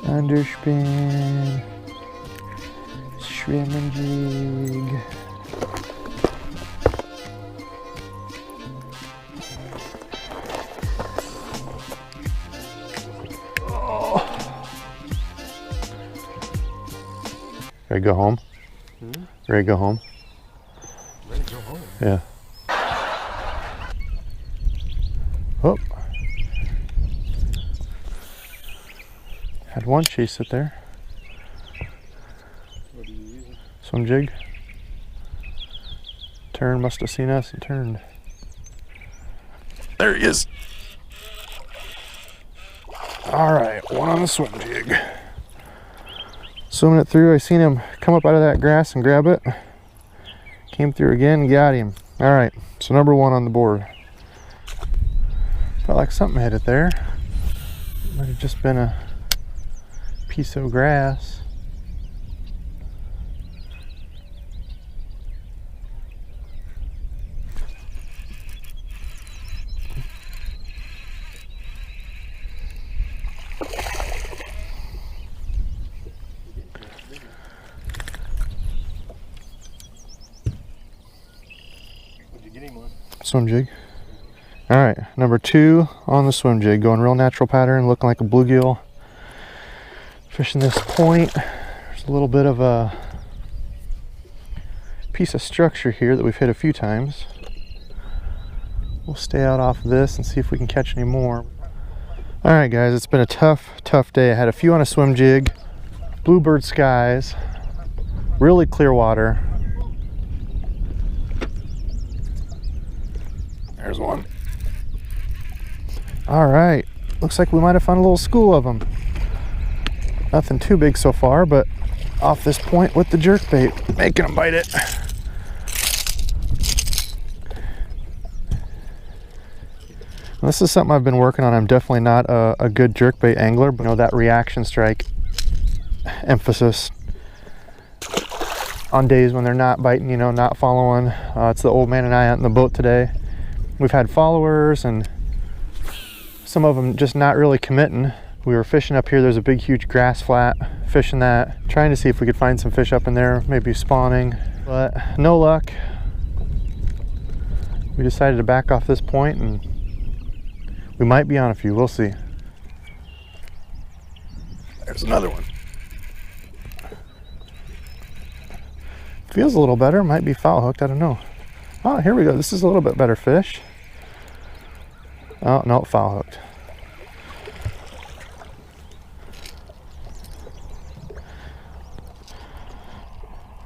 Underspin. Shrimp and jig. Ready to go home? Ready to go home? Ready to go home? Yeah. Oh. Had one chase it there. What are you using? Swim jig. Turn, must have seen us and turned. There he is. All right, one on the swim jig. Swimming it through, I seen him come up out of that grass and grab it. Came through again, got him. All right, so number one on the board. Felt like something hit it there. Might have just been a piece of grass. Swim jig. All right, number two on the swim jig, going real natural pattern, looking like a bluegill. Fishing this point. There's a little bit of a piece of structure here that we've hit a few times. We'll stay out off of this and see if we can catch any more. All right, guys, it's been a tough day. I had a few on a swim jig, bluebird skies, really clear water. There's one. All right, looks like we might have found a little school of them. Nothing too big so far, but off this point with the jerkbait, making them bite it. This is something I've been working on. I'm definitely not a good jerkbait angler, but you know, that reaction strike emphasis on days when they're not biting, you know, not following. It's the old man and I out in the boat today. We've had followers and some of them just not really committing. We were fishing up here. There's a big, huge grass flat, fishing that, trying to see if we could find some fish up in there, maybe spawning, but no luck. We decided to back off this point and we might be on a few, we'll see. There's another one. Feels a little better, might be foul hooked, I don't know. Oh, here we go. This is a little bit better fish. Oh, no, foul hooked.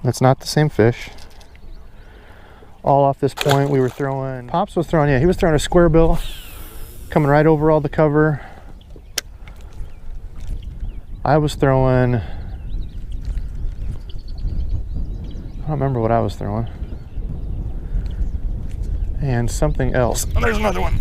That's not the same fish. All off this point, we were throwing, Pops was throwing, yeah, he was throwing a square bill, coming right over all the cover. I was throwing, I don't remember what I was throwing. And something else. Oh, there's another one.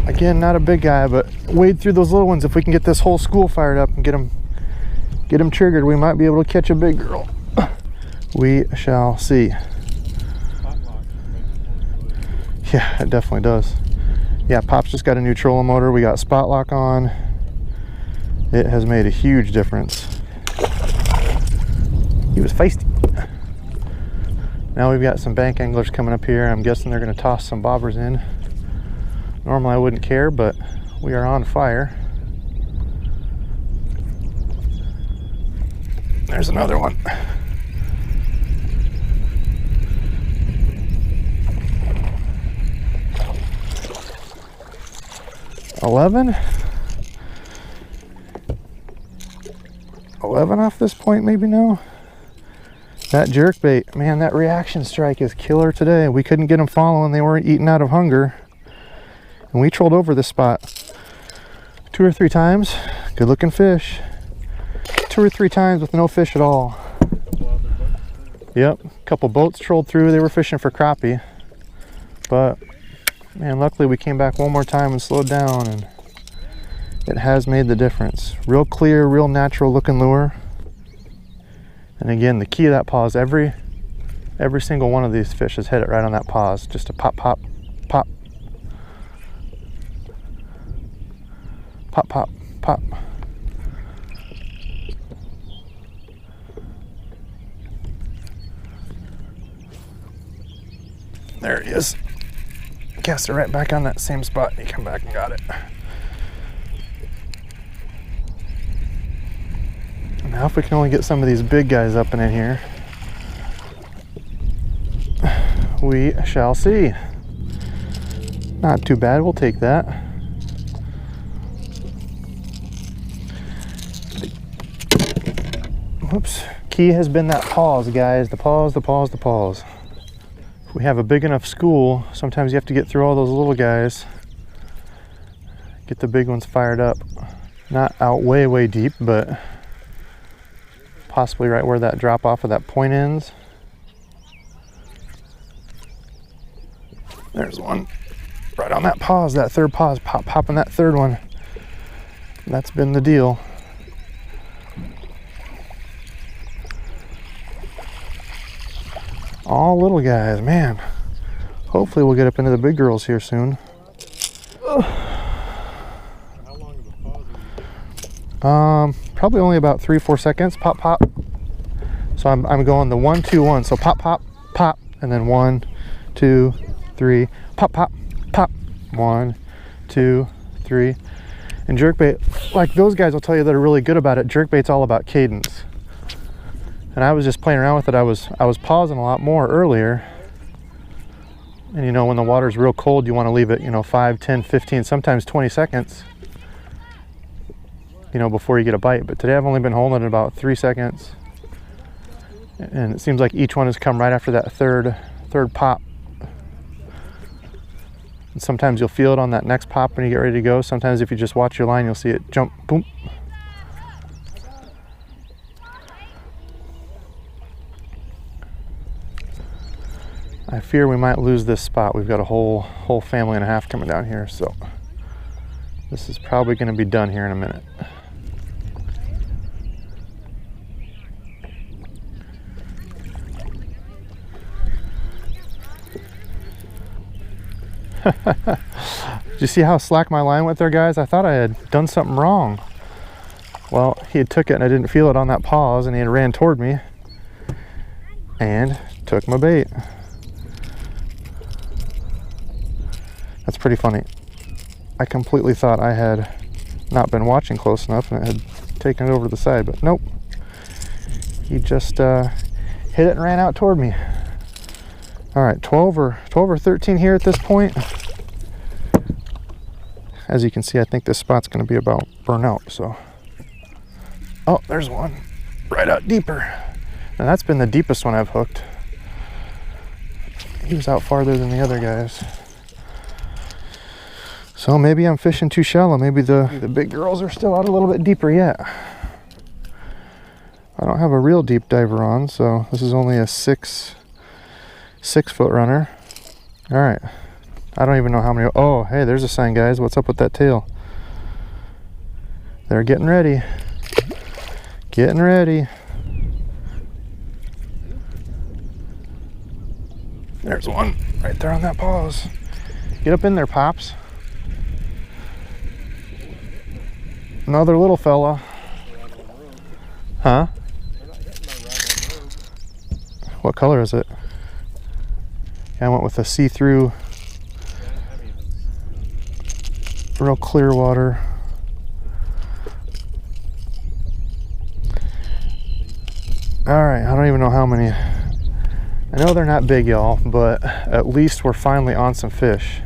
Again, not a big guy, but wade through those little ones. If we can get this whole school fired up and get them triggered, we might be able to catch a big girl. We shall see. Yeah, it definitely does. Yeah, Pop's just got a new trolling motor. We got spot lock on. It has made a huge difference. He was feisty. Now we've got some bank anglers coming up here. I'm guessing they're going to toss some bobbers in. Normally I wouldn't care, but we are on fire. There's another one. $11 off this point, maybe now. That jerkbait, man, that reaction strike is killer today. We couldn't get them following. They weren't eating out of hunger. And we trolled over this spot 2 or 3 times. Good looking fish. 2 or 3 times with no fish at all. Yep, a couple boats trolled through. They were fishing for crappie. But, man, luckily we came back one more time and slowed down, and it has made the difference. Real clear, real natural looking lure. And again, the key of that pause, every single one of these fish has hit it right on that pause. Just a pop, pop, pop, Pop, pop, pop. There he is. Cast it right back on that same spot. He come back and got it. Now if we can only get some of these big guys up and in here, we shall see. Not too bad, we'll take that. Whoops. Key has been that pause, guys. The pause, the pause, the pause. If we have a big enough school, sometimes you have to get through all those little guys. Get the big ones fired up. Not out way, way deep, but possibly right where that drop off of that point ends. There's one. Right on that pause, that third pause. Pop, popping that third one. That's been the deal. All little guys, man. Hopefully we'll get up into the big girls here soon. How long of a pause are you? Probably only about 3-4 seconds. Pop, pop. So I'm going the 1, 2, 1. So pop, pop, pop, and then 1, 2, 3. Pop, pop, pop. 1, 2, 3. And jerkbait, like those guys will tell you that are really good about it. Jerkbait's all about cadence. And I was just playing around with it. I was pausing a lot more earlier. And you know, when the water's real cold, you want to leave it, you know, 5, 10, 15, sometimes 20 seconds, you know, before you get a bite. But today I've only been holding it about 3 seconds. And it seems like each one has come right after that third pop. And sometimes you'll feel it on that next pop when you get ready to go. Sometimes if you just watch your line, you'll see it jump, boom. I fear we might lose this spot. We've got a whole family and a half coming down here, so this is probably going to be done here in a minute. Did you see how slack my line went there, guys? I thought I had done something wrong. Well, he had took it and I didn't feel it on that pause, and he had ran toward me and took my bait. That's pretty funny. I completely thought I had not been watching close enough and it had taken it over to the side, but nope. He just hit it and ran out toward me. All right, 12 or 13 here at this point. As you can see, I think this spot's going to be about burnt out, so. Oh, there's one right out deeper. And that's been the deepest one I've hooked. He was out farther than the other guys. So maybe I'm fishing too shallow. Maybe the big girls are still out a little bit deeper yet. I don't have a real deep diver on, so this is only a 6 foot runner. All right. I don't even know how many. Oh, hey, there's a sign, guys. What's up with that tail? They're getting ready. Getting ready. There's one right there on that pause. Get up in there, Pops. Another little fella. Huh? What color is it? I went with a see-through, real clear water. All right, I don't even know how many. I know they're not big, y'all, but at least we're finally on some fish.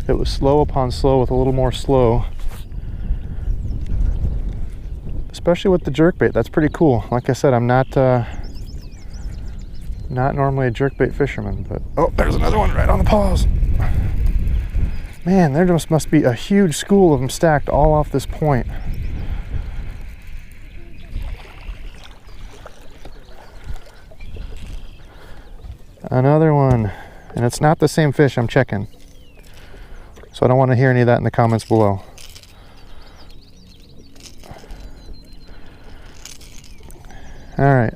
It was slow upon slow with a little more slow. Especially with the jerkbait, that's pretty cool. Like I said, I'm not normally a jerkbait fisherman, but oh, there's another one right on the pause. Man, there just must be a huge school of them stacked all off this point. Another one, and it's not the same fish I'm checking, so I don't want to hear any of that in the comments below. All right,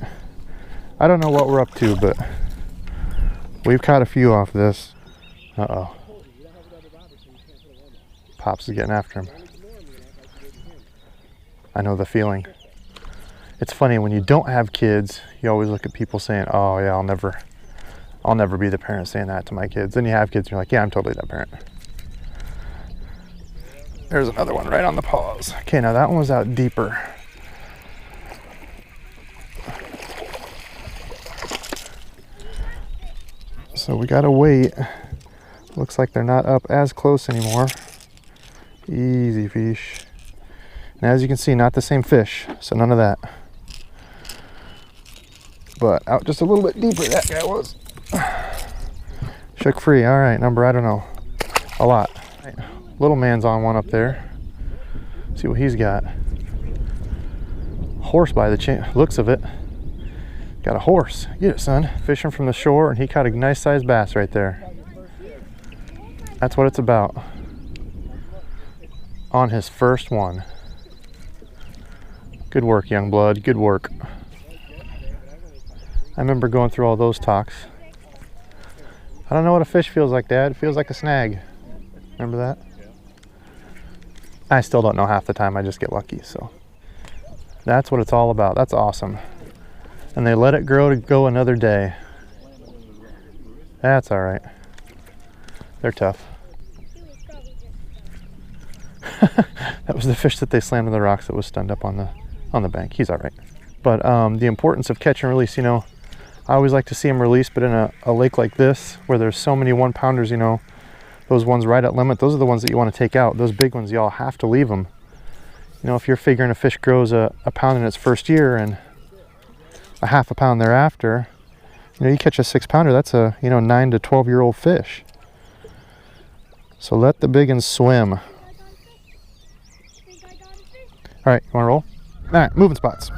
I don't know what we're up to, but we've caught a few off this. Uh-oh. Pops is getting after him. I know the feeling. It's funny, when you don't have kids, you always look at people saying, oh yeah, I'll never be the parent saying that to my kids. Then you have kids and you're like, yeah, I'm totally that parent. There's another one right on the paws. Okay, now that one was out deeper. So we gotta wait. Looks like they're not up as close anymore. Easy fish. And as you can see, not the same fish, so none of that. But out just a little bit deeper, that guy was. Shook free, all right, number, I don't know, a lot. Right. Little man's on one up there. See what he's got. Horse by the looks of it. Got a horse. Get it, son. Fishing from the shore, and he caught a nice sized bass right there. That's what it's about. On his first one. Good work, young blood. Good work. I remember going through all those talks. I don't know what a fish feels like, Dad. It feels like a snag. Remember that? I still don't know half the time. I just get lucky, so. That's what it's all about. That's awesome. And they let it grow to go another day. That's all right. They're tough. That was the fish that they slammed in the rocks that was stunned up on the bank. He's all right. But the importance of catch and release, you know, I always like to see them released, but in a lake like this, where there's so many 1-pounders, you know, those ones right at limit, those are the ones that you want to take out. Those big ones, y'all have to leave them. You know, if you're figuring a fish grows a pound in its first year and a half a pound thereafter, you know, you catch a 6-pounder, that's a, you know, 9 to 12-year-old fish. So let the big ones swim. All right, you want to roll? All right, moving spots.